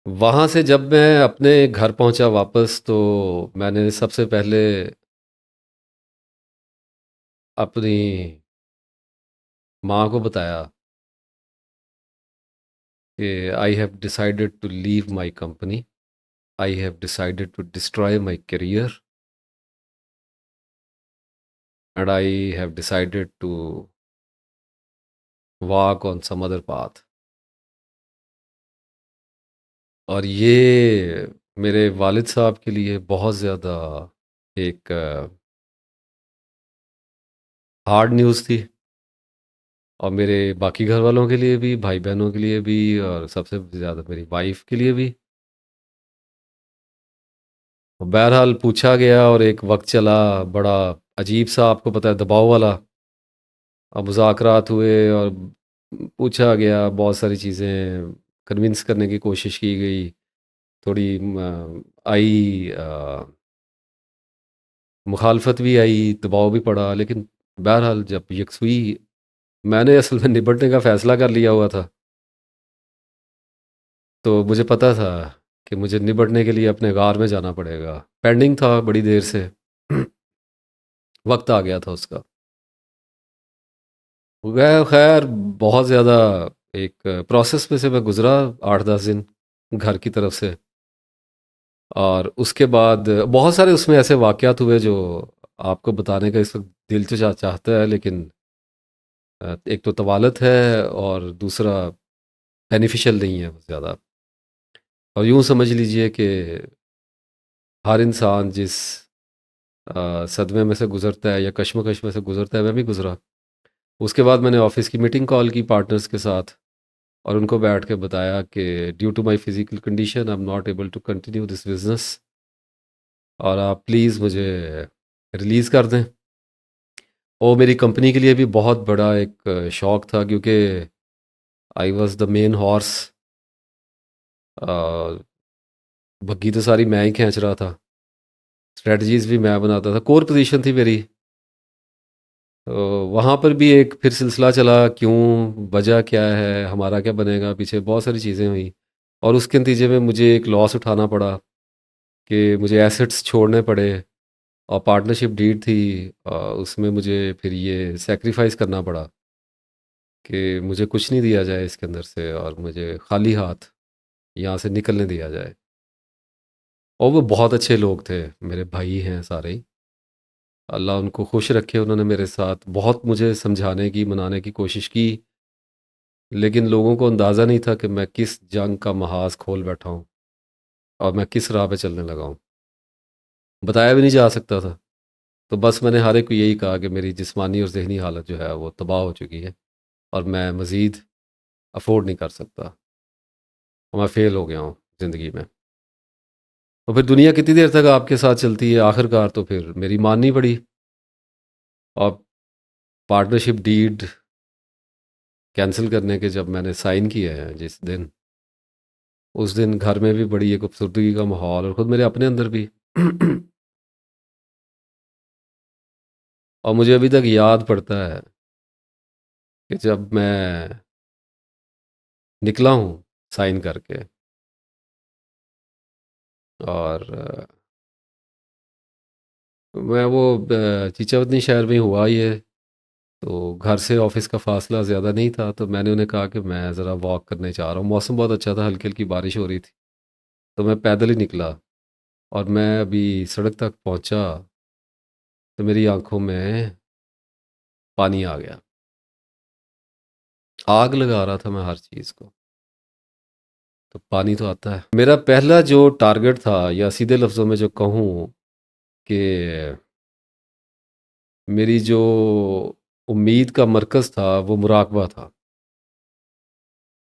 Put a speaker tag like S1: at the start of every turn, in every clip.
S1: وہاں سے جب میں اپنے گھر پہنچا واپس تو میں نے سب سے پہلے اپنی ماں کو بتایا کہ I have decided to leave my company, I have decided to destroy my career and I have decided to walk on some other path. اور یہ میرے والد صاحب کے لیے بہت زیادہ ایک ہارڈ نیوز تھی، اور میرے باقی گھر والوں کے لیے بھی، بھائی بہنوں کے لیے بھی، اور سب سے زیادہ میری وائف کے لیے بھی. بہرحال پوچھا گیا اور ایک وقت چلا بڑا عجیب سا، آپ کو پتہ ہے، دباؤ والا. اور مذاکرات ہوئے اور پوچھا گیا بہت ساری چیزیں، کنونس کرنے کی کوشش کی گئی، تھوڑی آئی مخالفت بھی آئی، دباؤ بھی پڑا، لیکن بہرحال جب یکسوئی میں نے اصل میں نبٹنے کا فیصلہ کر لیا ہوا تھا، تو مجھے پتہ تھا کہ مجھے نبٹنے کے لیے اپنے غار میں جانا پڑے گا. پینڈنگ تھا بڑی دیر سے، وقت آ گیا تھا اس کا. گئے خیر، بہت زیادہ ایک پروسیس میں سے میں گزرا 8-10 دن گھر کی طرف سے. اور اس کے بعد بہت سارے اس میں ایسے واقعات ہوئے جو آپ کو بتانے کا اس وقت دل تو چاہتا ہے، لیکن ایک تو طوالت ہے اور دوسرا بینیفیشل نہیں ہے بہت زیادہ. اور یوں سمجھ لیجئے کہ ہر انسان جس صدمے میں سے گزرتا ہے یا کشمکش میں سے گزرتا ہے، میں بھی گزرا. اس کے بعد میں نے آفس کی میٹنگ کال کی پارٹنرز کے ساتھ، اور ان کو بیٹھ کے بتایا کہ due to my physical condition I am not able to continue this business, اور آپ پلیز مجھے ریلیز کر دیں. اور میری کمپنی کے لیے بھی بہت بڑا ایک شوق تھا، کیونکہ I was the main horse. بگھی تو ساری میں ہی کھینچ رہا تھا، اسٹریٹجیز بھی میں بناتا تھا، کور پوزیشن تھی میری. تو وہاں پر بھی ایک پھر سلسلہ چلا، کیوں، وجہ کیا ہے، ہمارا کیا بنے گا، پیچھے بہت ساری چیزیں ہوئیں. اور اس کے نتیجے میں مجھے ایک لاس اٹھانا پڑا کہ مجھے ایسٹس چھوڑنے پڑے، اور پارٹنرشپ ڈیڈ تھی، اس میں مجھے پھر یہ سیکریفائز کرنا پڑا کہ مجھے کچھ نہیں دیا جائے اس کے اندر سے، اور مجھے خالی ہاتھ یہاں سے نکلنے دیا جائے. اور وہ بہت اچھے لوگ تھے، میرے بھائی ہیں سارے ہی، اللہ ان کو خوش رکھے. انہوں نے میرے ساتھ بہت مجھے سمجھانے کی، منانے کی کوشش کی، لیکن لوگوں کو اندازہ نہیں تھا کہ میں کس جنگ کا محاذ کھول بیٹھا ہوں اور میں کس راہ پہ چلنے لگا ہوں. بتایا بھی نہیں جا سکتا تھا. تو بس میں نے ہر ایک کو یہی کہا کہ میری جسمانی اور ذہنی حالت جو ہے وہ تباہ ہو چکی ہے، اور میں مزید افورڈ نہیں کر سکتا، اور میں فیل ہو گیا ہوں زندگی میں. اور پھر دنیا کتنی دیر تک آپ کے ساتھ چلتی ہے، آخر کار تو پھر میری ماننی پڑی. اور پارٹنرشپ ڈیڈ کینسل کرنے کے جب میں نے سائن کیے ہیں جس دن، اس دن گھر میں بھی بڑی ایک افسردگی کا ماحول، اور خود میرے اپنے اندر بھی. اور مجھے ابھی تک یاد پڑتا ہے کہ جب میں نکلا ہوں سائن کر کے، اور میں وہ چیچا ودنی شہر میں ہوا یہ، تو گھر سے آفس کا فاصلہ زیادہ نہیں تھا، تو میں نے انہیں کہا کہ میں ذرا واک کرنے چاہ رہا ہوں. موسم بہت اچھا تھا، ہلکی ہلکی بارش ہو رہی تھی، تو میں پیدل ہی نکلا. اور میں ابھی سڑک تک پہنچا تو میری آنکھوں میں پانی آ گیا. آگ لگا رہا تھا میں ہر چیز کو، تو پانی تو آتا ہے. میرا پہلا جو ٹارگٹ تھا، یا سیدھے لفظوں میں جو کہوں کہ میری جو امید کا مرکز تھا، وہ مراقبہ تھا.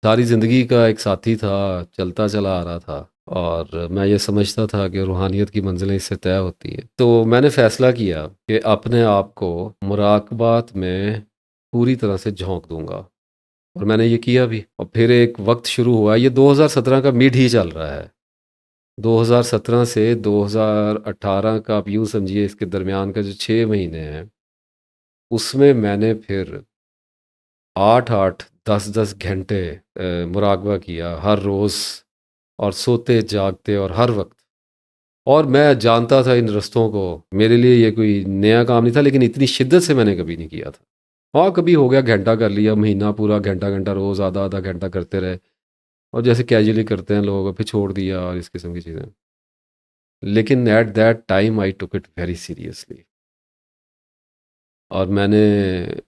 S1: ساری زندگی کا ایک ساتھی تھا، چلتا چلا آ رہا تھا، اور میں یہ سمجھتا تھا کہ روحانیت کی منزلیں اس سے طے ہوتی ہیں. تو میں نے فیصلہ کیا کہ اپنے آپ کو مراقبات میں پوری طرح سے جھونک دوں گا، اور میں نے یہ کیا بھی. اور پھر ایک وقت شروع ہوا، یہ 2017 کا مڈ ہی چل رہا ہے. 2017 سے 2018 کا آپ یوں سمجھیے، اس کے درمیان کا جو 6 مہینے ہیں، اس میں نے پھر 8-8 10-10 گھنٹے مراقبہ کیا ہر روز. اور سوتے جاگتے اور ہر وقت. اور میں جانتا تھا ان رستوں کو، میرے لیے یہ کوئی نیا کام نہیں تھا، لیکن اتنی شدت سے میں نے کبھی نہیں کیا تھا. ہاں کبھی ہو گیا گھنٹہ کر لیا، مہینہ پورا گھنٹہ گھنٹہ روز آدھا آدھا گھنٹہ کرتے رہے، اور جیسے کیجولی کرتے ہیں لوگ پھر چھوڑ دیا اور اس قسم کی چیزیں. لیکن at that time I took it very seriously, اور میں نے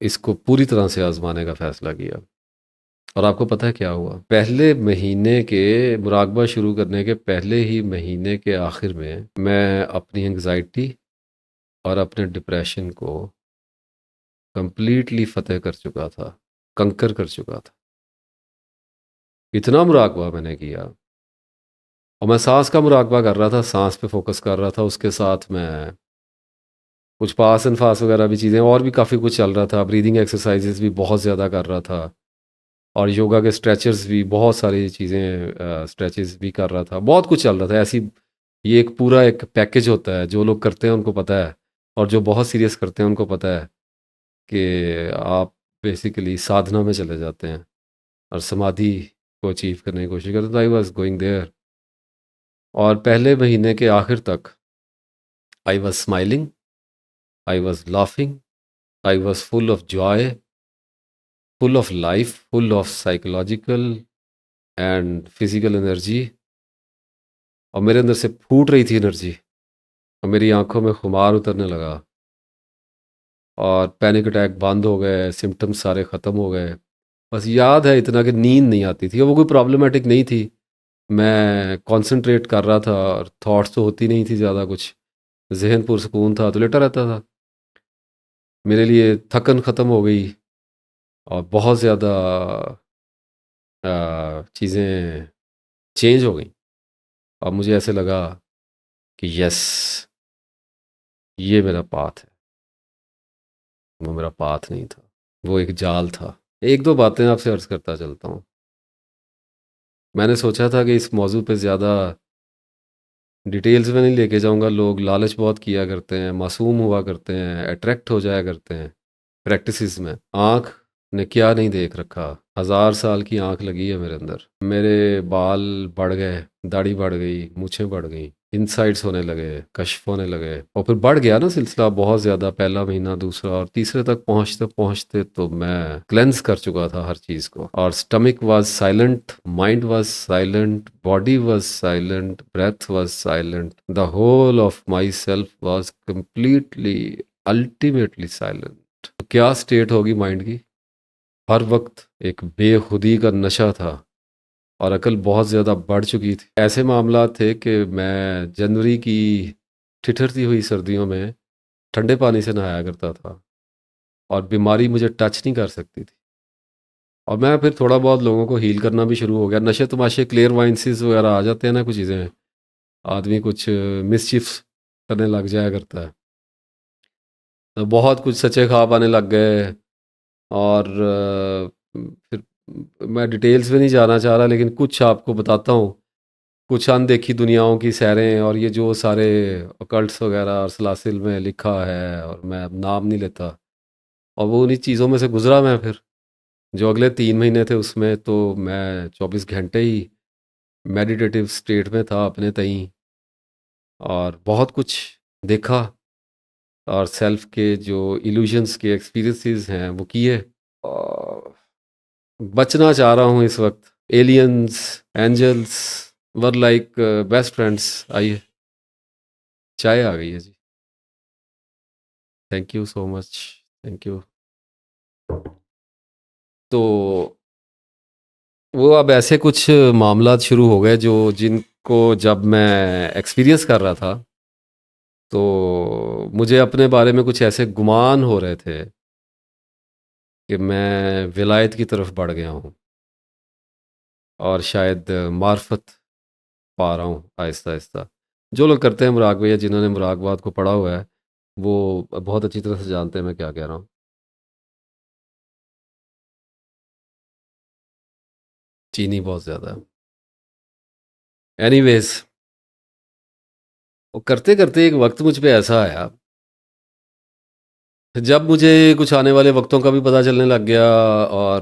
S1: اس کو پوری طرح سے آزمانے کا فیصلہ کیا. اور آپ کو پتہ ہے کیا ہوا؟ پہلے مہینے کے مراقبہ شروع کرنے کے پہلے ہی مہینے کے آخر میں اپنی انگزائٹی اور اپنے ڈپریشن کو کمپلیٹلی فتح کر چکا تھا، کنکر کر چکا تھا. اتنا مراقبہ میں نے کیا، اور میں سانس کا مراقبہ کر رہا تھا، سانس پہ فوکس کر رہا تھا، اس کے ساتھ میں کچھ پاس انفاس وغیرہ بھی چیزیں، اور بھی کافی کچھ چل رہا تھا. بریدنگ ایکسرسائزز بھی بہت زیادہ کر رہا تھا، اور یوگا کے اسٹریچرز بھی بہت ساری چیزیں، اسٹریچز بھی کر رہا تھا. بہت کچھ چل رہا تھا ایسی. یہ ایک پورا ایک پیکج ہوتا ہے، جو لوگ کرتے ہیں ان کو پتہ ہے، اور جو بہت سیریس کرتے ہیں ان کو پتہ ہے کہ آپ بیسیکلی سادھنا میں چلے جاتے ہیں اور سمادھی کو اچیو کرنے کی کوشش کرتے. تو آئی واز گوئنگ دیئر، اور پہلے مہینے کے آخر تک I was smiling, I was laughing, I was full of joy, full of life, full of psychological and physical energy. اور میرے اندر سے پھوٹ رہی تھی انرجی، اور میری آنکھوں میں خمار اترنے لگا، اور پینک اٹیک بند ہو گئے، سمٹمز سارے ختم ہو گئے. بس یاد ہے اتنا کہ نیند نہیں آتی تھی، اور وہ کوئی پرابلمٹک نہیں تھی. میں کانسنٹریٹ کر رہا تھا، اور تھاٹس تو ہوتی نہیں تھی زیادہ کچھ، ذہن پرسکون تھا تو لیٹا رہتا تھا. میرے لیے تھکن ختم ہو گئی، اور بہت زیادہ چیزیں چینج ہو گئیں. اور مجھے ایسے لگا کہ یس، یہ میرا پاتھ ہے. وہ میرا پاتھ نہیں تھا، وہ ایک جال تھا. ایک دو باتیں آپ سے عرض کرتا چلتا ہوں. میں نے سوچا تھا کہ اس موضوع پہ زیادہ ڈیٹیلز میں نہیں لے کے جاؤں گا. لوگ لالچ بہت کیا کرتے ہیں، معصوم ہوا کرتے ہیں، اٹریکٹ ہو جایا کرتے ہیں پریکٹسز میں. آنکھ نے کیا نہیں دیکھ رکھا، 1000 سال کی آنکھ لگی ہے میرے اندر. میرے بال بڑھ گئے، داڑھی بڑھ گئی، مونچھیں بڑھ گئیں، انسائٹس ہونے لگے، کشف ہونے لگے، اور پھر بڑھ گیا نا سلسلہ بہت زیادہ. پہلا مہینہ، دوسرا، اور تیسرے تک پہنچتے پہنچتے تو میں کلینز کر چکا تھا ہر چیز کو. اور stomach was silent, mind was silent, body was silent, breath was silent, the whole of my self was completely ultimately silent. کیا اسٹیٹ ہوگی مائنڈ کی؟ ہر وقت ایک بے خودی کا نشہ تھا، اور عقل بہت زیادہ بڑھ چکی تھی. ایسے معاملات تھے کہ میں جنوری کی ٹھٹھرتی ہوئی سردیوں میں ٹھنڈے پانی سے نہایا کرتا تھا، اور بیماری مجھے ٹچ نہیں کر سکتی تھی. اور میں پھر تھوڑا بہت لوگوں کو ہیل کرنا بھی شروع ہو گیا. نشے تماشے، کلیئر وائنسز وغیرہ آ جاتے ہیں نا کچھ چیزیں، آدمی کچھ مسچیف کرنے لگ جایا کرتا ہے. تو بہت کچھ سچے خواب آنے لگ گئے. اور پھر میں ڈیٹیلز میں نہیں جانا چاہ رہا، لیکن کچھ آپ کو بتاتا ہوں. کچھ اندیکھی دنیاؤں کی سیریں، اور یہ جو سارے اکلٹس وغیرہ اور سلاسل میں لکھا ہے، اور میں اب نام نہیں لیتا. اور وہ انہیں چیزوں میں سے گزرا میں. پھر جو اگلے 3 مہینے تھے اس میں تو میں 24 گھنٹے ہی میڈیٹیٹیو اسٹیٹ میں تھا اپنے تئیں، اور بہت کچھ دیکھا، اور سیلف کے جو ایلوژنس کے ایکسپیرینسز ہیں وہ کیے. اور بچنا چاہ رہا ہوں اس وقت. Aliens, angels are like best friends. آئیے، چائے آ گئی ہے جی. Thank you so much, thank you. تو وہ اب ایسے کچھ معاملات شروع ہو گئے جو جن کو جب میں ایکسپیرینس کر رہا تھا تو مجھے اپنے بارے میں کچھ ایسے گمان ہو رہے تھے کہ میں ولایت کی طرف بڑھ گیا ہوں، اور شاید معرفت پا رہا ہوں آہستہ آہستہ. جو لوگ کرتے ہیں مراقبہ، یا جنہوں نے مراقبات کو پڑھا ہوا ہے، وہ بہت اچھی طرح سے جانتے ہیں میں کیا کہہ رہا ہوں. چینی بہت زیادہ ہے. اینی ویز، وہ کرتے کرتے ایک وقت مجھ پہ ایسا آیا، جب مجھے کچھ آنے والے وقتوں کا بھی پتہ چلنے لگ گیا، اور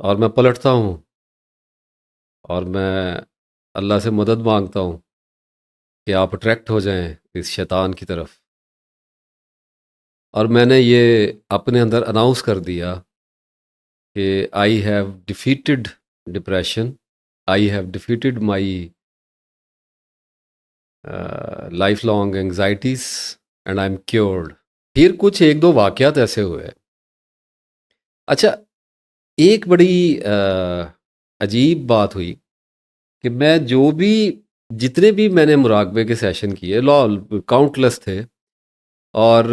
S1: اور میں پلٹتا ہوں اور میں اللہ سے مدد مانگتا ہوں کہ آپ اٹریکٹ ہو جائیں اس شیطان کی طرف، اور میں نے یہ اپنے اندر اناؤنس کر دیا کہ I have defeated depression, I have defeated my lifelong anxieties and I am cured. پھر کچھ ایک دو واقعات ایسے ہوئے۔ اچھا، ایک بڑی عجیب بات ہوئی کہ میں جو بھی جتنے بھی میں نے مراقبے کے سیشن کیے، کاؤنٹلیس تھے، اور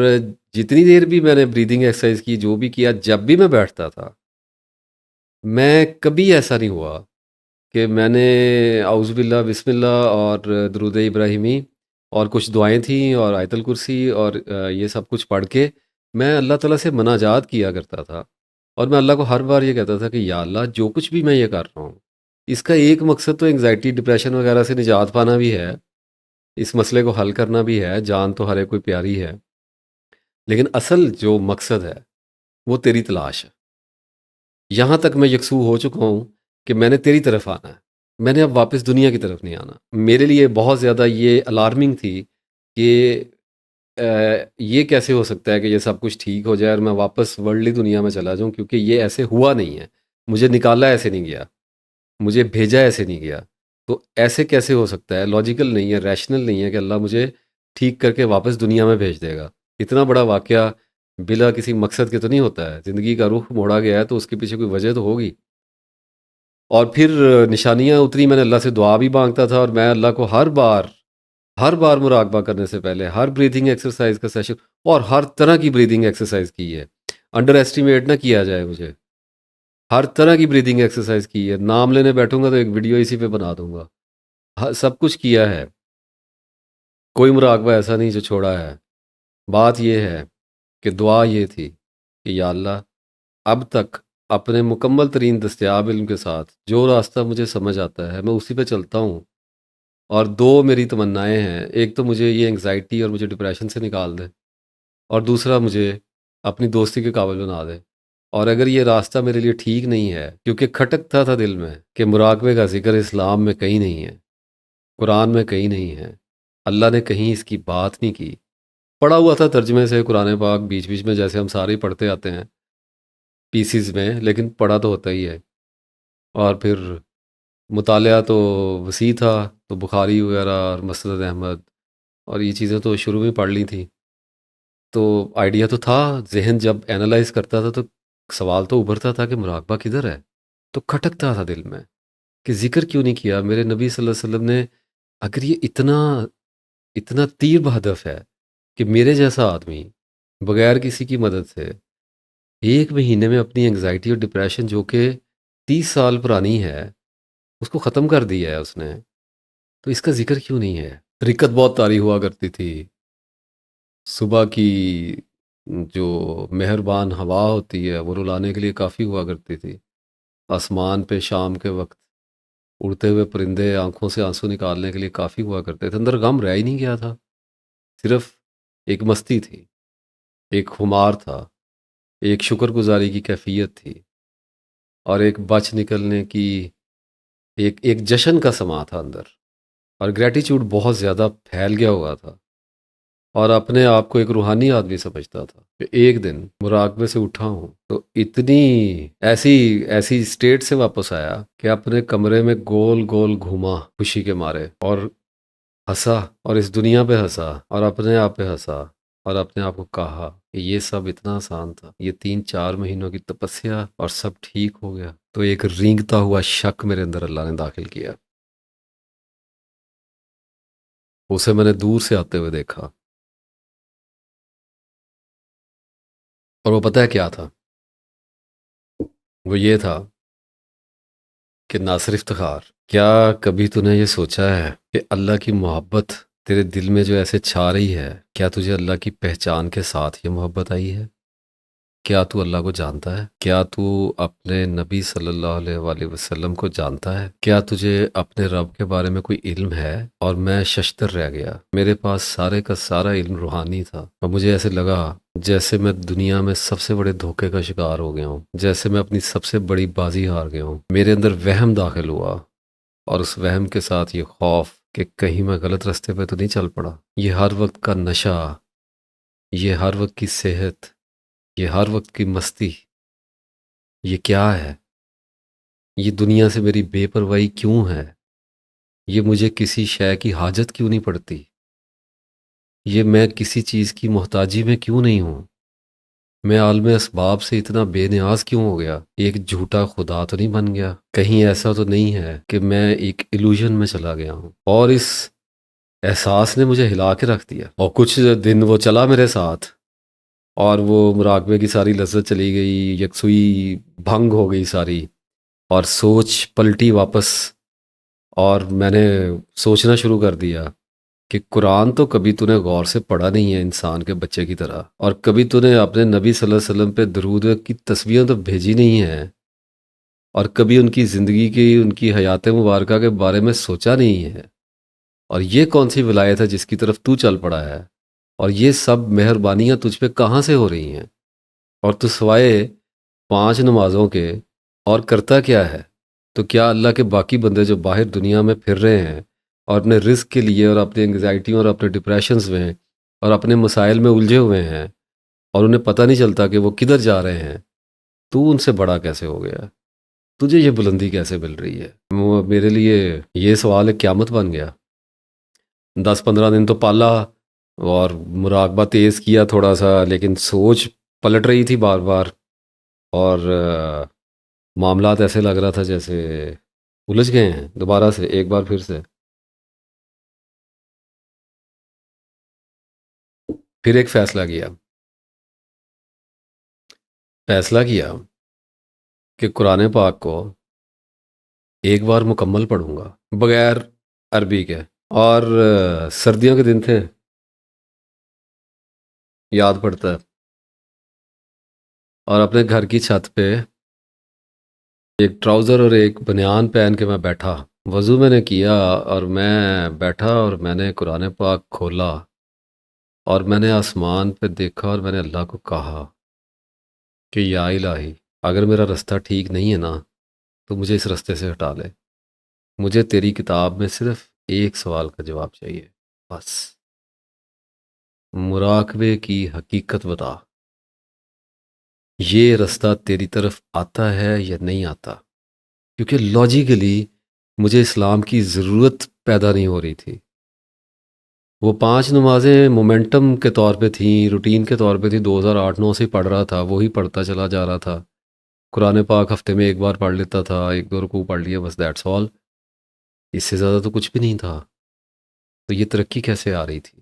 S1: جتنی دیر بھی میں نے بریدنگ ایکسرسائز کی، جو بھی کیا، جب بھی میں بیٹھتا تھا، میں کبھی ایسا نہیں ہوا کہ میں نے اعوذ باللہ بسم اللہ اور درود ابراہیمی اور کچھ دعائیں تھیں اور آیت الکرسی اور یہ سب کچھ پڑھ کے میں اللہ تعالیٰ سے مناجات کیا کرتا تھا، اور میں اللہ کو ہر بار یہ کہتا تھا کہ یا اللہ، جو کچھ بھی میں یہ کر رہا ہوں، اس کا ایک مقصد تو انگزائٹی ڈپریشن وغیرہ سے نجات پانا بھی ہے، اس مسئلے کو حل کرنا بھی ہے، جان تو ہر ایک کوئی پیاری ہے، لیکن اصل جو مقصد ہے وہ تیری تلاش ہے۔ یہاں تک میں یکسو ہو چکا ہوں کہ میں نے تیری طرف آنا ہے، میں نے اب واپس دنیا کی طرف نہیں آنا۔ میرے لیے بہت زیادہ یہ الارمنگ تھی کہ یہ کیسے ہو سکتا ہے کہ یہ سب کچھ ٹھیک ہو جائے اور میں واپس ورلڈلی دنیا میں چلا جاؤں، کیونکہ یہ ایسے ہوا نہیں ہے، مجھے نکالا ایسے نہیں گیا، مجھے بھیجا ایسے نہیں گیا، تو ایسے کیسے ہو سکتا ہے؟ لاجیکل نہیں ہے، ریشنل نہیں ہے کہ اللہ مجھے ٹھیک کر کے واپس دنیا میں بھیج دے گا۔ اتنا بڑا واقعہ بلا کسی مقصد کے تو نہیں ہوتا ہے، زندگی کا رخ موڑا گیا ہے تو اس کے پیچھے کوئی وجہ تو ہوگی۔ اور پھر نشانیاں اتری، میں نے اللہ سے دعا بھی مانگتا تھا، اور میں اللہ کو ہر بار مراقبہ کرنے سے پہلے ہر بریدنگ ایکسرسائز کا سیشن، اور ہر طرح کی بریدنگ ایکسرسائز کی ہے، انڈر ایسٹیمیٹ نہ کیا جائے مجھے، ہر طرح کی بریدنگ ایکسرسائز کی ہے، نام لینے بیٹھوں گا تو ایک ویڈیو اسی پہ بنا دوں گا، سب کچھ کیا ہے، کوئی مراقبہ ایسا نہیں جو چھوڑا ہے۔ بات یہ ہے کہ دعا یہ تھی کہ یا اللہ، اب تک اپنے مکمل ترین دستیاب علم کے ساتھ جو راستہ مجھے سمجھ آتا ہے میں اسی پہ چلتا ہوں، اور دو میری تمنائیں ہیں، ایک تو مجھے یہ انگزائٹی اور مجھے ڈپریشن سے نکال دے، اور دوسرا مجھے اپنی دوستی کے قابل بنا دے۔ اور اگر یہ راستہ میرے لیے ٹھیک نہیں ہے، کیونکہ کھٹکتا تھا دل میں کہ مراقبے کا ذکر اسلام میں کہیں نہیں ہے، قرآن میں کہیں نہیں ہے، اللہ نے کہیں اس کی بات نہیں کی۔ پڑھا ہوا تھا ترجمے سے قرآن پاک بیچ بیچ میں، جیسے ہم سارے ہی پڑھتے آتے ہیں پیسز میں، لیکن پڑھا تو ہوتا ہی ہے۔ اور پھر مطالعہ تو وسیع تھا، تو بخاری وغیرہ اور مسند احمد اور یہ چیزیں تو شروع میں پڑھ لی تھیں، تو آئیڈیا تو تھا، ذہن جب اینالائز کرتا تھا تو سوال تو ابھرتا تھا کہ مراقبہ کدھر ہے؟ تو کھٹکتا تھا دل میں کہ ذکر کیوں نہیں کیا میرے نبی صلی اللہ علیہ وسلم نے؟ اگر یہ اتنا تیر بہدف ہے کہ میرے جیسا آدمی بغیر کسی کی مدد سے ایک مہینے میں اپنی انگزائٹی اور ڈپریشن جو کہ 30 سال پرانی ہے اس کو ختم کر دیا ہے اس نے، تو اس کا ذکر کیوں نہیں ہے؟ رکت بہت طاری ہوا کرتی تھی، صبح کی جو مہربان ہوا ہوتی ہے وہ رلانے کے لیے کافی ہوا کرتی تھی، آسمان پہ شام کے وقت اڑتے ہوئے پرندے آنکھوں سے آنسو نکالنے کے لیے کافی ہوا کرتے تھے، اندر غم رہ ہی نہیں گیا تھا، صرف ایک مستی تھی، ایک خمار تھا، ایک شکر گزاری کی کیفیت تھی، اور ایک بچ نکلنے کی ایک جشن کا سما تھا اندر، اور گریٹیچیوڈ بہت زیادہ پھیل گیا ہوا تھا، اور اپنے آپ کو ایک روحانی آدمی سمجھتا تھا کہ ایک دن مراقبے سے اٹھا ہوں تو اتنی ایسی اسٹیٹ سے واپس آیا کہ اپنے کمرے میں گول گول گھوما خوشی کے مارے، اور ہنسا، اور اس دنیا پہ ہنسا، اور اپنے آپ پہ ہنسا، اور اپنے آپ کو کہا کہ یہ سب اتنا آسان تھا، یہ 3-4 مہینوں کی تپسیا اور سب ٹھیک ہو گیا۔ تو ایک رینگتا ہوا شک میرے اندر اللہ نے داخل کیا، اسے میں نے دور سے آتے ہوئے دیکھا، اور وہ پتہ ہے کیا تھا؟ وہ یہ تھا کہ ناصر افتخار، کیا کبھی تو نے یہ سوچا ہے کہ اللہ کی محبت تیرے دل میں جو ایسے چھا رہی ہے، کیا تجھے اللہ کی پہچان کے ساتھ یہ محبت آئی ہے؟ کیا تو اللہ کو جانتا ہے؟ کیا تو اپنے نبی صلی اللہ علیہ وآلہ وسلم کو جانتا ہے؟ کیا تجھے اپنے رب کے بارے میں کوئی علم ہے؟ اور میں ششتر رہ گیا، میرے پاس سارے کا سارا علم روحانی تھا، اور مجھے ایسے لگا جیسے میں دنیا میں سب سے بڑے دھوکے کا شکار ہو گیا ہوں، جیسے میں اپنی سب سے بڑی بازی ہار گیا ہوں۔ میرے اندر وہم داخل ہوا، اور اس وہم کے ساتھ یہ خوف کہ کہیں میں غلط راستے پہ تو نہیں چل پڑا۔ یہ ہر وقت کا نشہ، یہ ہر وقت کی صحت، یہ ہر وقت کی مستی، یہ کیا ہے؟ یہ دنیا سے میری بے پرواہی کیوں ہے؟ یہ مجھے کسی شے کی حاجت کیوں نہیں پڑتی؟ یہ میں کسی چیز کی محتاجی میں کیوں نہیں ہوں؟ میں عالم اسباب سے اتنا بے نیاز کیوں ہو گیا؟ ایک جھوٹا خدا تو نہیں بن گیا؟ کہیں ایسا تو نہیں ہے کہ میں ایک ایلوژن میں چلا گیا ہوں؟ اور اس احساس نے مجھے ہلا کے رکھ دیا، اور کچھ دن وہ چلا میرے ساتھ، اور وہ مراقبے کی ساری لذت چلی گئی، یکسوئی بھنگ ہو گئی ساری، اور سوچ پلٹی واپس، اور میں نے سوچنا شروع کر دیا کہ قرآن تو کبھی تو نے غور سے پڑھا نہیں ہے انسان کے بچے کی طرح، اور کبھی تو نے اپنے نبی صلی اللہ علیہ وسلم پہ درود کی تصویریں تو بھیجی نہیں ہیں، اور کبھی ان کی زندگی کی، ان کی حیات مبارکہ کے بارے میں سوچا نہیں ہے، اور یہ کون سی ولایت ہے جس کی طرف تو چل پڑا ہے؟ اور یہ سب مہربانیاں تجھ پہ کہاں سے ہو رہی ہیں؟ اور تو سوائے 5 نمازوں کے اور کرتا کیا ہے؟ تو کیا اللہ کے باقی بندے جو باہر دنیا میں پھر رہے ہیں، اور اپنے رزق کے لیے، اور اپنے انگزائٹیوں اور اپنے ڈپریشنز میں اور اپنے مسائل میں الجھے ہوئے ہیں، اور انہیں پتہ نہیں چلتا کہ وہ کدھر جا رہے ہیں، تو ان سے بڑا کیسے ہو گیا؟ تجھے یہ بلندی کیسے مل رہی ہے؟ میرے لیے یہ سوال ایک قیامت بن گیا۔ 10-15 دن تو پالا اور مراقبہ تیز کیا تھوڑا سا، لیکن سوچ پلٹ رہی تھی بار بار، اور معاملات ایسے لگ رہا تھا جیسے الجھ گئے ہیں دوبارہ سے، ایک بار پھر سے۔ پھر ایک فیصلہ کیا کہ قرآن پاک کو ایک بار مکمل پڑھوں گا بغیر عربی کے، اور سردیوں کے دن تھے، یاد پڑتا ہے، اور اپنے گھر کی چھت پہ ایک ٹراؤزر اور ایک بنیان پہن کے میں بیٹھا، وضو میں نے کیا، اور میں بیٹھا اور میں نے قرآن پاک کھولا، اور میں نے آسمان پہ دیکھا، اور میں نے اللہ کو کہا کہ یا الہی، اگر میرا رستہ ٹھیک نہیں ہے نا تو مجھے اس رستے سے ہٹا لے، مجھے تیری کتاب میں صرف ایک سوال کا جواب چاہیے، بس مراقبے کی حقیقت بتا، یہ رستہ تیری طرف آتا ہے یا نہیں آتا؟ کیونکہ لاجیکلی مجھے اسلام کی ضرورت پیدا نہیں ہو رہی تھی۔ وہ 5 نمازیں مومنٹم کے طور پہ تھیں، روٹین کے طور پہ تھی، 2008-9 سے پڑھ رہا تھا، وہی پڑھتا چلا جا رہا تھا، قرآن پاک ہفتے میں ایک بار پڑھ لیتا تھا، 1-2 رکوع پڑھ لیا، بس دیٹس آل، اس سے زیادہ تو کچھ بھی نہیں تھا۔ تو یہ ترقی کیسے آ رہی تھی؟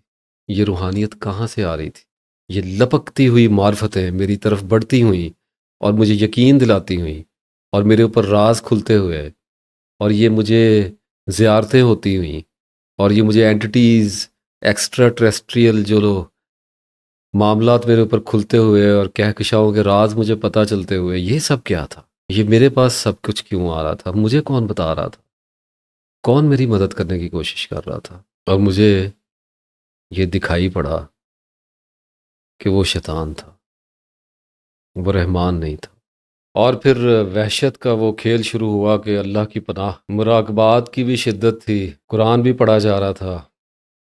S1: یہ روحانیت کہاں سے آ رہی تھی؟ یہ لپکتی ہوئی معرفتیں میری طرف بڑھتی ہوئیں، اور مجھے یقین دلاتی ہوئیں، اور میرے اوپر راز کھلتے ہوئے، اور یہ مجھے زیارتیں ہوتی ہوئیں، اور یہ مجھے اینٹیز ایکسٹرا ٹریسٹریل جو معاملات میرے اوپر کھلتے ہوئے، اور کہکشاؤں کے راز مجھے پتہ چلتے ہوئے، یہ سب کیا تھا؟ یہ میرے پاس سب کچھ کیوں آ رہا تھا؟ مجھے کون بتا رہا تھا؟ کون میری مدد کرنے کی کوشش کر رہا تھا؟ اور مجھے یہ دکھائی پڑا کہ وہ شیطان تھا، وہ رحمان نہیں تھا۔ اور پھر وحشت کا وہ کھیل شروع ہوا کہ اللہ کی پناہ، مراقبات کی بھی شدت تھی، قرآن بھی پڑھا جا رہا تھا،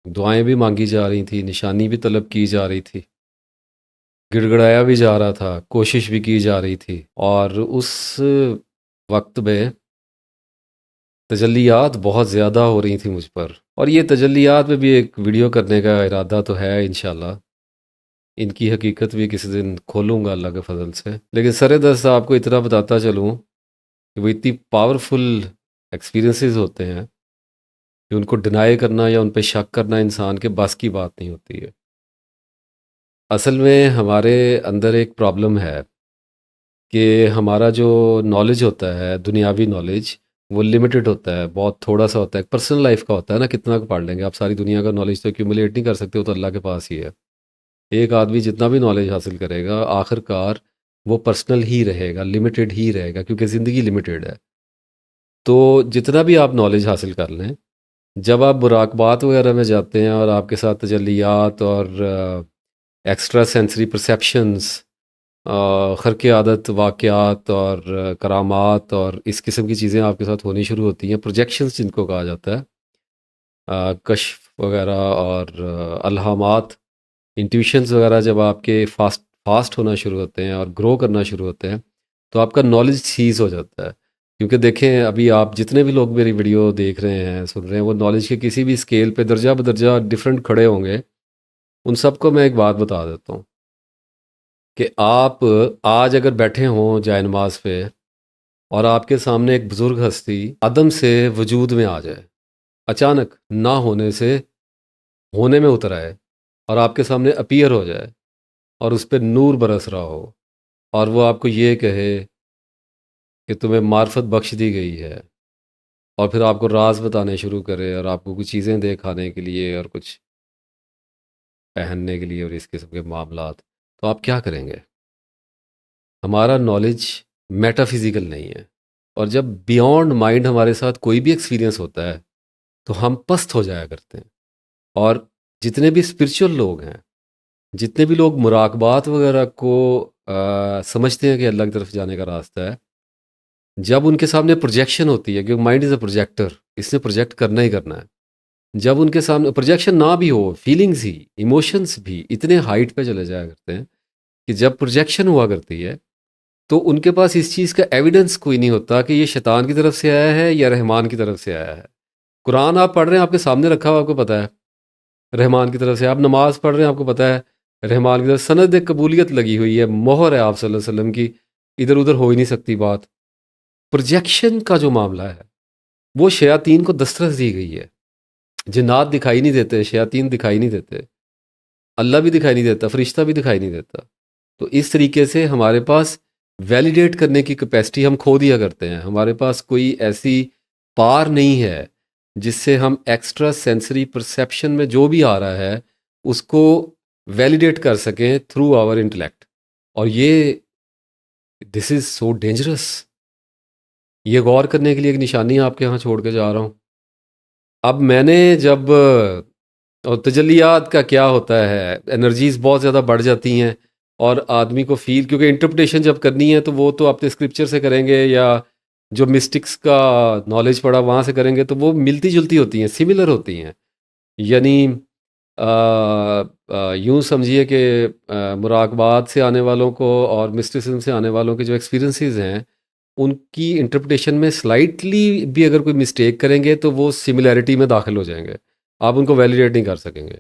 S1: دعائیں بھی مانگی جا رہی تھیں، نشانی بھی طلب کی جا رہی تھی، گڑ گڑایا بھی جا رہا تھا، کوشش بھی کی جا رہی تھی، اور اس وقت میں تجلیات بہت زیادہ ہو رہی تھیں مجھ پر، اور یہ تجلیات میں بھی ایک ویڈیو کرنے کا ارادہ تو ہے انشاءاللہ، ان کی حقیقت بھی کسی دن کھولوں گا اللہ کے فضل سے، لیکن سر دست آپ کو اتنا بتاتا چلوں کہ وہ اتنی پاورفل ایکسپیرینسز ہوتے ہیں کہ ان کو ڈینائی کرنا یا ان پہ شک کرنا انسان کے بس کی بات نہیں ہوتی ہے۔ اصل میں ہمارے اندر ایک پرابلم ہے کہ ہمارا جو نالج ہوتا ہے، دنیاوی نالج، وہ لمیٹڈ ہوتا ہے، بہت تھوڑا سا ہوتا ہے، پرسنل لائف کا ہوتا ہے نا، کتنا پڑھ لیں گے آپ؟ ساری دنیا کا نالج تو ایکیومولیٹ نہیں کر سکتے، وہ تو اللہ کے پاس ہی ہے۔ ایک آدمی جتنا بھی نالج حاصل کرے گا، آخر کار وہ پرسنل ہی رہے گا، لمیٹڈ ہی رہے گا، کیونکہ زندگی لمیٹڈ ہے۔ تو جتنا بھی آپ نالج حاصل کر لیں، جب آپ مراقبات وغیرہ میں جاتے ہیں اور آپ کے ساتھ تجلیات اور ایکسٹرا سینسری پرسیپشنز، خرق عادت واقعات اور کرامات اور اس قسم کی چیزیں آپ کے ساتھ ہونی شروع ہوتی ہیں، پروجیکشنز جن کو کہا جاتا ہے، کشف وغیرہ اور الہامات، انٹیویشنز وغیرہ جب آپ کے فاسٹ ہونا شروع ہوتے ہیں اور گرو کرنا شروع ہوتے ہیں، تو آپ کا نالج سیز ہو جاتا ہے۔ کیونکہ دیکھیں، ابھی آپ جتنے بھی لوگ میری ویڈیو دیکھ رہے ہیں، سن رہے ہیں، وہ نالج کے کسی بھی اسکیل پہ درجہ بدرجہ ڈفرینٹ کھڑے ہوں گے۔ ان سب کو میں ایک بات بتا دیتا ہوں کہ آپ آج اگر بیٹھے ہوں جائے نماز پہ اور آپ کے سامنے ایک بزرگ ہستی عدم سے وجود میں آ جائے، اچانک نہ ہونے سے ہونے میں اتر آئے اور آپ کے سامنے اپیئر ہو جائے اور اس پہ نور برس رہا ہو، اور وہ آپ کو یہ کہے کہ تمہیں معرفت بخش دی گئی ہے، اور پھر آپ کو راز بتانے شروع کرے اور آپ کو کچھ چیزیں دے کھانے کے لیے اور کچھ پہننے کے لیے اور اس قسم کے معاملات، تو آپ کیا کریں گے؟ ہمارا نالج میٹا فزیکل نہیں ہے، اور جب بیونڈ مائنڈ ہمارے ساتھ کوئی بھی ایکسپیرینس ہوتا ہے تو ہم پست ہو جایا کرتے ہیں۔ اور جتنے بھی اسپرچول لوگ ہیں، جتنے بھی لوگ مراقبات وغیرہ کو سمجھتے ہیں کہ اللہ کی طرف جانے کا راستہ ہے، جب ان کے سامنے پروجیکشن ہوتی ہے، کیونکہ مائنڈ از اے پروجیکٹر، اس نے پروجیکٹ کرنا ہی کرنا ہے، جب ان کے سامنے پروجیکشن نہ بھی ہو، فیلنگز ہی، ایموشنز بھی اتنے ہائٹ پہ چلے جایا کرتے ہیں کہ جب پروجیکشن ہوا کرتی ہے تو ان کے پاس اس چیز کا ایویڈنس کوئی نہیں ہوتا کہ یہ شیطان کی طرف سے آیا ہے یا رحمان کی طرف سے آیا ہے۔ قرآن آپ پڑھ رہے ہیں، آپ کے سامنے رکھا ہوا، آپ کو پتہ ہے رحمان کی طرف سے، آپ نماز پڑھ رہے ہیں، آپ کو پتہ ہے رحمان کی طرف، سند قبولیت لگی ہوئی ہے، مہر ہے آپ صلی اللہ علیہ وسلم کی، ادھر ادھر ہو ہی نہیں سکتی بات۔ پروجیکشن کا جو معاملہ ہے وہ شیاطین کو دسترس دی گئی ہے۔ جنات دکھائی نہیں دیتے، شیاطین دکھائی نہیں دیتے، اللہ بھی دکھائی نہیں دیتا، فرشتہ بھی دکھائی نہیں دیتا۔ تو اس طریقے سے ہمارے پاس ویلیڈیٹ کرنے کی کیپیسٹی ہم کھو دیا کرتے ہیں۔ ہمارے پاس کوئی ایسی پار نہیں ہے جس سے ہم ایکسٹرا سینسری پرسیپشن میں جو بھی آ رہا ہے اس کو ویلیڈیٹ کر سکیں تھرو آور انٹلیکٹ، اور یہ دس از سو ڈینجرس۔ یہ غور کرنے کے لیے ایک نشانی آپ کے یہاں چھوڑ کے جا رہا ہوں۔ اب میں نے جب اور تجلیات کا کیا ہوتا ہے، انرجیز بہت زیادہ بڑھ جاتی ہیں اور آدمی کو فیل، کیونکہ انٹرپریٹیشن جب کرنی ہے تو وہ تو اپنے اسکرپچر سے کریں گے یا جو مسٹکس کا نالج پڑا وہاں سے کریں گے، تو وہ ملتی جلتی ہوتی ہیں، سملر ہوتی ہیں۔ یعنی یوں سمجھیے کہ مراقبات سے آنے والوں کو اور مسٹسزم سے آنے والوں کے جو ایکسپیرنسز ہیں، ان کی انٹرپریٹیشن میں سلائٹلی بھی اگر کوئی مسٹیک کریں گے تو وہ سملیرٹی میں داخل ہو جائیں گے، آپ ان کو ویلیڈیٹ نہیں کر سکیں گے۔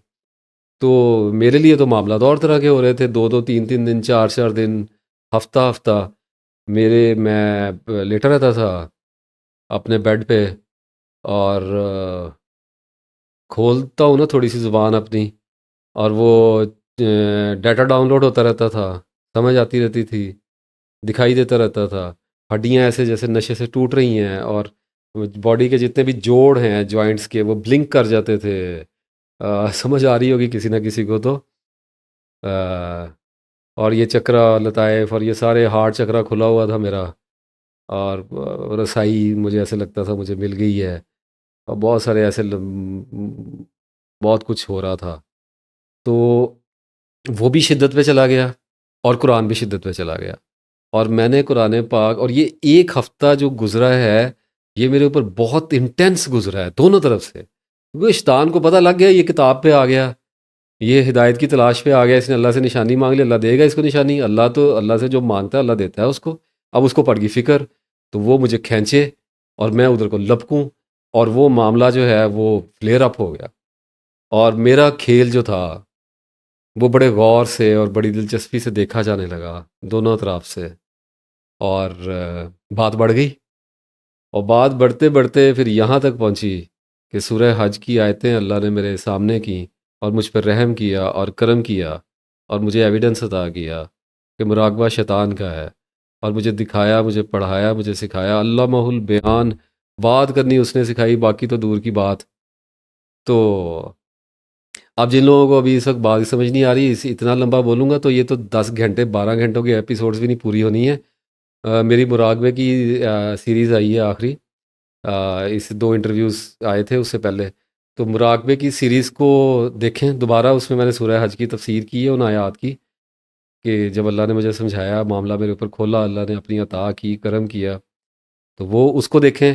S1: تو میرے لیے تو معاملات اور طرح کے ہو رہے تھے، دو دو تین تین دن، چار چار دن، ہفتہ ہفتہ میں لیٹا رہتا تھا اپنے بیڈ پہ، اور کھولتا ہوں نا تھوڑی سی زبان اپنی، اور وہ ڈیٹا ڈاؤن لوڈ ہوتا رہتا تھا، سمجھ آتی رہتی تھی، دکھائی دیتا رہتا تھا، ہڈیاں ایسے جیسے نشے سے ٹوٹ رہی ہیں، اور باڈی کے جتنے بھی جوڑ ہیں جوائنٹس کے وہ بلنک کر جاتے تھے۔ سمجھ آ رہی ہوگی کسی نہ کسی کو تو۔ اور یہ چکرا لطائف اور یہ سارے ہارٹ چکرا کھلا ہوا تھا میرا، اور رسائی مجھے ایسے لگتا تھا مجھے مل گئی ہے، اور بہت سارے ایسے بہت کچھ ہو رہا تھا۔ تو وہ بھی شدت پہ چلا گیا اور قرآن بھی شدت پہ چلا گیا، اور میں نے قرآن پاک، اور یہ ایک ہفتہ جو گزرا ہے یہ میرے اوپر بہت انٹینس گزرا ہے دونوں طرف سے، کیونکہ شیطان کو پتہ لگ گیا یہ کتاب پہ آ گیا، یہ ہدایت کی تلاش پہ آ گیا، اس نے اللہ سے نشانی مانگ لی، اللہ دے گا اس کو نشانی، اللہ تو اللہ سے جو مانگتا ہے اللہ دیتا ہے اس کو۔ اب اس کو پڑ گئی فکر، تو وہ مجھے کھینچے اور میں ادھر کو لپکوں، اور وہ معاملہ جو ہے وہ فلیئر اپ ہو گیا، اور میرا کھیل جو تھا وہ بڑے غور سے اور بڑی دلچسپی سے دیکھا جانے لگا دونوں طرف سے، اور بات بڑھ گئی، اور بات بڑھتے بڑھتے پھر یہاں تک پہنچی کہ سورہ حج کی آیتیں اللہ نے میرے سامنے کی اور مجھ پر رحم کیا اور کرم کیا، اور مجھے ایویڈنس عطا کیا کہ مراقبہ شیطان کا ہے، اور مجھے دکھایا، مجھے پڑھایا، مجھے سکھایا، علامہ البیان، بات کرنی اس نے سکھائی، باقی تو دور کی بات۔ تو اب جن لوگوں کو ابھی اس وقت بات سمجھ نہیں آ رہی، اتنا لمبا بولوں گا تو یہ تو 10 گھنٹے 12 گھنٹوں کے ایپیسوڈز بھی نہیں پوری ہونی ہے۔ میری مراقبے کی سیریز آئی ہے آخری، اس 2 انٹرویوز آئے تھے اس سے پہلے، تو مراقبے کی سیریز کو دیکھیں دوبارہ۔ اس میں نے سورہ حج کی تفسیر کی ہے ان آیات کی، کہ جب اللہ نے مجھے سمجھایا، معاملہ میرے اوپر کھولا، اللہ نے اپنی عطا کی، کرم کیا، تو وہ اس کو دیکھیں۔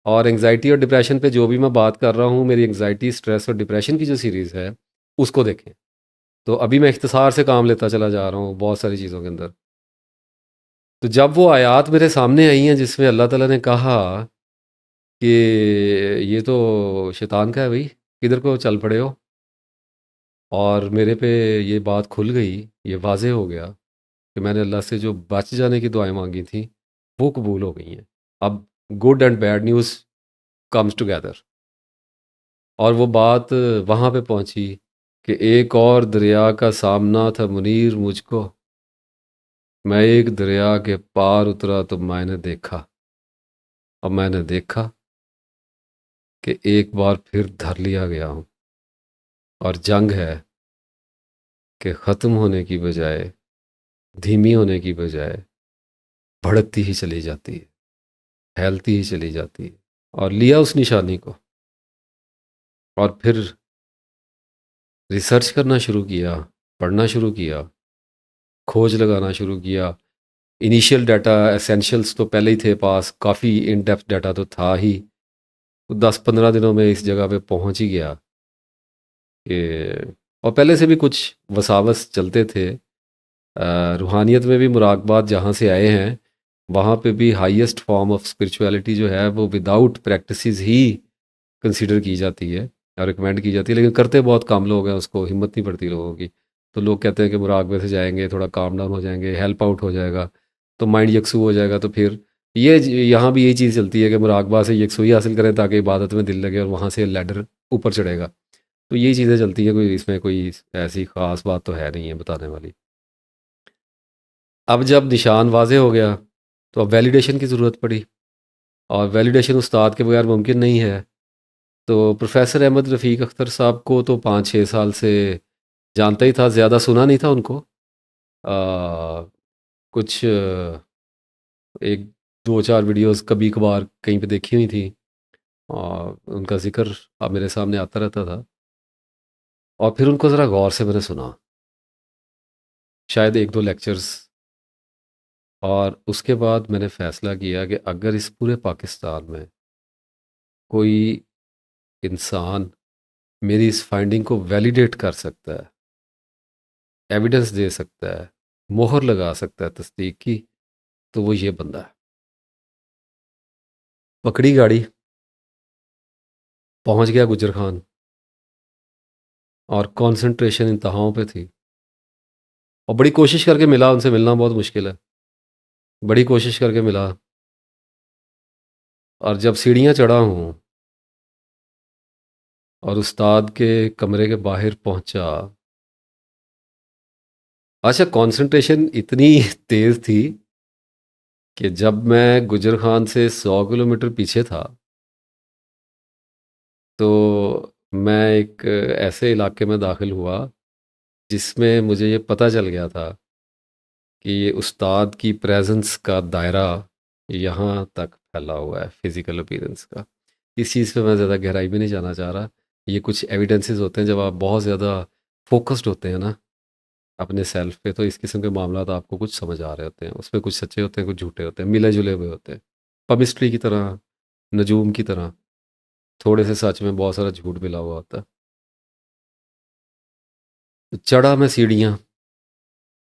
S1: اور انگزائٹی اور ڈپریشن پہ جو بھی میں بات کر رہا ہوں، میری انگزائٹی، اسٹریس اور ڈپریشن کی جو سیریز ہے اس کو دیکھیں۔ تو ابھی میں اختصار سے کام لیتا چلا جا رہا ہوں بہت ساری چیزوں کے اندر۔ تو جب وہ آیات میرے سامنے آئی ہیں جس میں اللہ تعالیٰ نے کہا کہ یہ تو شیطان کا ہے بھائی، کدھر کو چل پڑے ہو، اور میرے پہ یہ بات کھل گئی، یہ واضح ہو گیا کہ میں نے اللہ سے جو بچ جانے کی دعائیں مانگی تھیں وہ قبول ہو گئی ہیں۔ اب good and bad news comes together, اور وہ بات وہاں پہ پہنچی کہ ایک اور دریا کا سامنا تھا منیر مجھ کو، میں ایک دریا کے پار اترا تو میں نے دیکھا، اور میں نے دیکھا کہ ایک بار پھر دھر لیا گیا ہوں، اور جنگ ہے کہ ختم ہونے کی بجائے، دھیمی ہونے کی بجائے بھڑکتی ہی چلی جاتی ہے، پھیلتی ہی چلی جاتی ہے۔ اور لیا اس نشانی کو، اور پھر ریسرچ کرنا شروع کیا، پڑھنا شروع کیا، کھوج لگانا شروع کیا۔ انیشیل ڈیٹا ایسینشلس تو پہلے ہی تھے پاس، کافی ان ڈیپتھ ڈیٹا تو تھا ہی، 10-15 دنوں میں اس جگہ پہ پہنچ ہی گیا کہ، اور پہلے سے بھی کچھ وساوس چلتے تھے۔ روحانیت میں بھی مراقبات جہاں سے آئے ہیں وہاں پہ بھی ہائیسٹ فارم آف اسپرچویلٹی جو ہے وہ وداؤٹ پریکٹسز ہی کنسیڈر کی جاتی ہے اور ریکمینڈ کی جاتی ہے، لیکن کرتے بہت کم لوگ ہیں، اس کو ہمت نہیں پڑتی لوگوں کی۔ تو لوگ کہتے ہیں کہ مراقبے سے جائیں گے تھوڑا کام ڈاؤن ہو جائیں گے، ہیلپ آؤٹ ہو جائے گا، تو مائنڈ یکسو ہو جائے گا، تو پھر یہ یہاں بھی یہی چیز چلتی ہے کہ مراقبہ سے یکسوئی حاصل کریں تاکہ عبادت میں دل لگے، اور وہاں سے لیڈر اوپر چڑھے گا۔ تو یہی چیزیں چلتی ہیں، کوئی اس میں کوئی ایسی خاص بات تو ہے نہیں ہے بتانے والی۔ اب جب نشان واضح ہو گیا تو اب ویلیڈیشن کی ضرورت پڑی، اور ویلیڈیشن استاد کے بغیر ممکن نہیں ہے۔ تو پروفیسر احمد رفیق اختر صاحب کو تو 5-6 سال سے جانتا ہی تھا، زیادہ سنا نہیں تھا ان کو، کچھ ایک 2-4 ویڈیوز کبھی کبھار کہیں پہ دیکھی ہوئی تھی، اور ان کا ذکر اب میرے سامنے آتا رہتا تھا، اور پھر ان کو ذرا غور سے میں نے سنا، شاید 1-2 لیکچرز، اور اس کے بعد میں نے فیصلہ کیا کہ اگر اس پورے پاکستان میں کوئی انسان میری اس فائنڈنگ کو ویلیڈیٹ کر سکتا ہے، ایویڈنس دے سکتا ہے، مہر لگا سکتا ہے تصدیق کی، تو وہ یہ بندہ ہے۔ پکڑی گاڑی، پہنچ گیا گجر خان، اور کانسنٹریشن انتہاؤں پہ تھی، اور بڑی کوشش کر کے ملا، ان سے ملنا بہت مشکل ہے، بڑی کوشش کر کے ملا، اور جب سیڑھیاں چڑھا ہوں اور استاد کے کمرے کے باہر پہنچا، اچھا کانسنٹریشن اتنی تیز تھی کہ جب میں گجر خان سے 100 کلومیٹر پیچھے تھا تو میں ایک ایسے علاقے میں داخل ہوا جس میں مجھے یہ پتہ چل گیا تھا کہ یہ استاد کی پریزنس کا دائرہ یہاں تک پھیلا ہوا ہے، فزیکل اپیرنس کا۔ اس چیز پہ میں زیادہ گہرائی میں نہیں جانا چاہ رہا، یہ کچھ ایویڈنسز ہوتے ہیں جب آپ بہت زیادہ فوکسڈ ہوتے ہیں نا اپنے سیلف پہ، تو اس قسم کے معاملات آپ کو کچھ سمجھ آ رہے ہوتے ہیں، اس میں کچھ سچے ہوتے ہیں، کچھ جھوٹے ہوتے ہیں، ملے جلے ہوئے ہوتے ہیں، پمسٹری کی طرح، نجوم کی طرح، تھوڑے سے سچ میں بہت سارا جھوٹ ملا ہوا ہوتا ہے۔ تو چڑھا میں سیڑھیاں،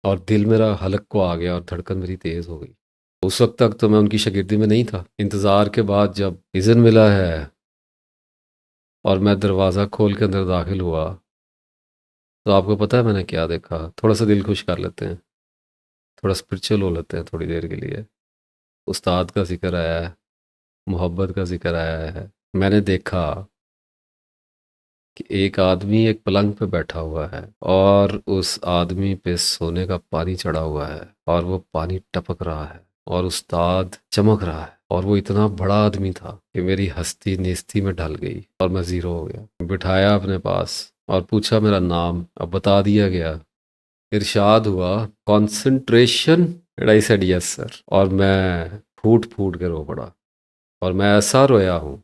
S1: اور دل میرا حلق کو آ گیا، اور دھڑکن میری تیز ہو گئی۔ اس وقت تک تو میں ان کی شاگردی میں نہیں تھا۔ انتظار کے بعد جب اذن ملا ہے اور میں دروازہ کھول کے اندر داخل ہوا، تو آپ کو پتہ ہے میں نے کیا دیکھا؟ تھوڑا سا دل خوش کر لیتے ہیں، تھوڑا اسپرچل ہو لیتے ہیں تھوڑی دیر کے لیے۔ استاد کا ذکر آیا ہے، محبت کا ذکر آیا ہے۔ میں نے دیکھا کہ ایک آدمی ایک پلنگ پہ بیٹھا ہوا ہے، اور اس آدمی پہ سونے کا پانی چڑھا ہوا ہے، اور وہ پانی ٹپک رہا ہے، اور استاد چمک رہا ہے، اور وہ اتنا بڑا آدمی تھا کہ میری ہستی نیستی میں ڈل گئی، اور میں زیرو ہو گیا۔ بٹھایا اپنے پاس، اور پوچھا میرا نام، اب بتا دیا گیا، ارشاد ہوا concentration, and I said yes sir, اور میں پھوٹ پھوٹ کے رو پڑا، اور میں ایسا رویا ہوں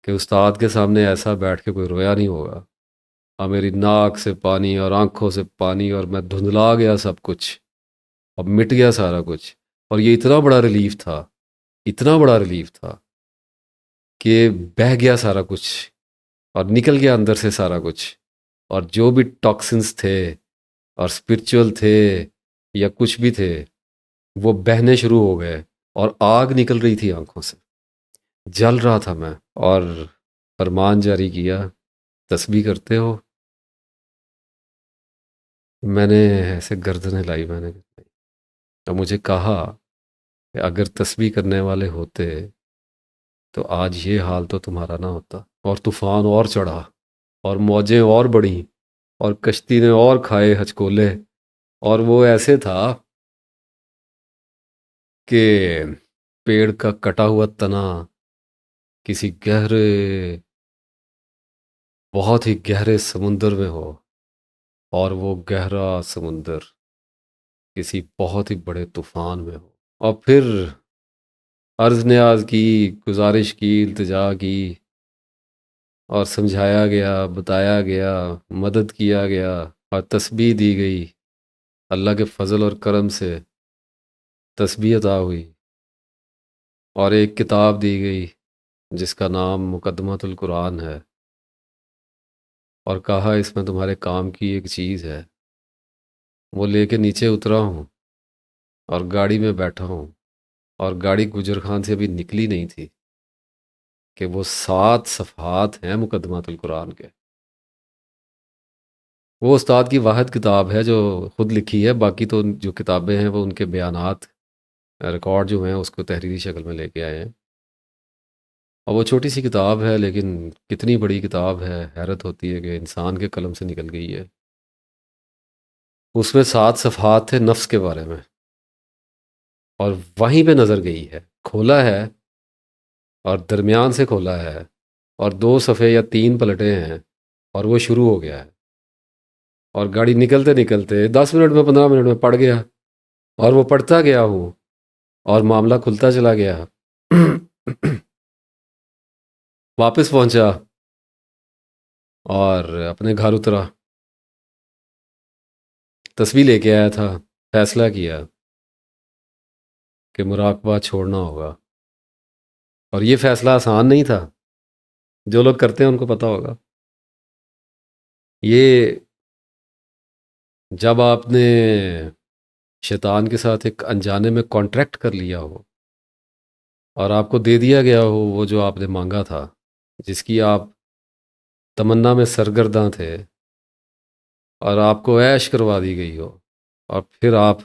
S1: کہ استاد کے سامنے ایسا بیٹھ کے کوئی رویا نہیں ہوگا، اور میری ناک سے پانی اور آنکھوں سے پانی، اور میں دھندلا گیا سب کچھ، اب مٹ گیا سارا کچھ، اور یہ اتنا بڑا ریلیف تھا، اتنا بڑا ریلیف تھا کہ بہہ گیا سارا کچھ اور نکل گیا اندر سے سارا کچھ، اور جو بھی ٹاکسنس تھے اور اسپرچول تھے یا کچھ بھی تھے وہ بہنے شروع ہو گئے، اور آگ نکل رہی تھی آنکھوں سے، جل رہا تھا میں، اور فرمان جاری کیا تسبیح کرتے ہو؟ میں نے ایسے گردن ہلائی، میں نے اور مجھے کہا کہ اگر تسبیح کرنے والے ہوتے تو آج یہ حال تو تمہارا نہ ہوتا، اور طوفان اور چڑھا، اور موجیں اور بڑھیں، اور کشتی نے اور کھائے ہچکولے، اور وہ ایسے تھا کہ پیڑ کا کٹا ہوا تنا کسی گہرے، بہت ہی گہرے سمندر میں ہو، اور وہ گہرا سمندر کسی بہت ہی بڑے طوفان میں ہو، اور پھر عرض نیاز کی، گزارش کی، التجا کی، اور سمجھایا گیا، بتایا گیا، مدد کیا گیا، اور تسبیح دی گئی، اللہ کے فضل اور کرم سے تسبیح عطا ہوئی، اور ایک کتاب دی گئی جس کا نام مقدمۃ القرآن ہے، اور کہا اس میں تمہارے کام کی ایک چیز ہے، وہ لے کے نیچے اترا ہوں، اور گاڑی میں بیٹھا ہوں، اور گاڑی گجر خان سے ابھی نکلی نہیں تھی کہ وہ 7 صفحات ہیں مقدمۃ القرآن کے، وہ استاد کی واحد کتاب ہے جو خود لکھی ہے، باقی تو جو کتابیں ہیں وہ ان کے بیانات، ریکارڈ جو ہیں اس کو تحریری شکل میں لے کے آئے ہیں، اور وہ چھوٹی سی کتاب ہے لیکن کتنی بڑی کتاب ہے، حیرت ہوتی ہے کہ انسان کے قلم سے نکل گئی ہے۔ اس میں 7 صفحات تھے نفس کے بارے میں، اور وہیں پہ نظر گئی ہے، کھولا ہے اور درمیان سے کھولا ہے، اور 2 صفحے یا 3 پلٹے ہیں، اور وہ شروع ہو گیا ہے، اور گاڑی نکلتے نکلتے 10 منٹ میں 15 منٹ میں پڑ گیا، اور وہ پڑھتا گیا ہوں، اور معاملہ کھلتا چلا گیا۔ واپس پہنچا اور اپنے گھر اترا، تسبیح لے کے آیا تھا، فیصلہ کیا کہ مراقبہ چھوڑنا ہوگا، اور یہ فیصلہ آسان نہیں تھا، جو لوگ کرتے ہیں ان کو پتہ ہوگا۔ یہ جب آپ نے شیطان کے ساتھ ایک انجانے میں کانٹریکٹ کر لیا ہو، اور آپ کو دے دیا گیا ہو وہ جو آپ نے مانگا تھا، جس کی آپ تمنا میں سرگرداں تھے، اور آپ کو عیش کروا دی گئی ہو، اور پھر آپ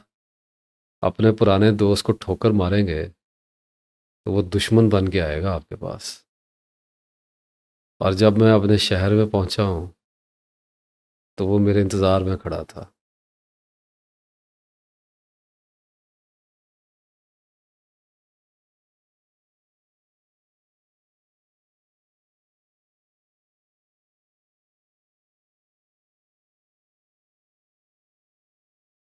S1: اپنے پرانے دوست کو ٹھوکر ماریں گے تو وہ دشمن بن کے آئے گا آپ کے پاس۔ اور جب میں اپنے شہر میں پہنچا ہوں تو وہ میرے انتظار میں کھڑا تھا۔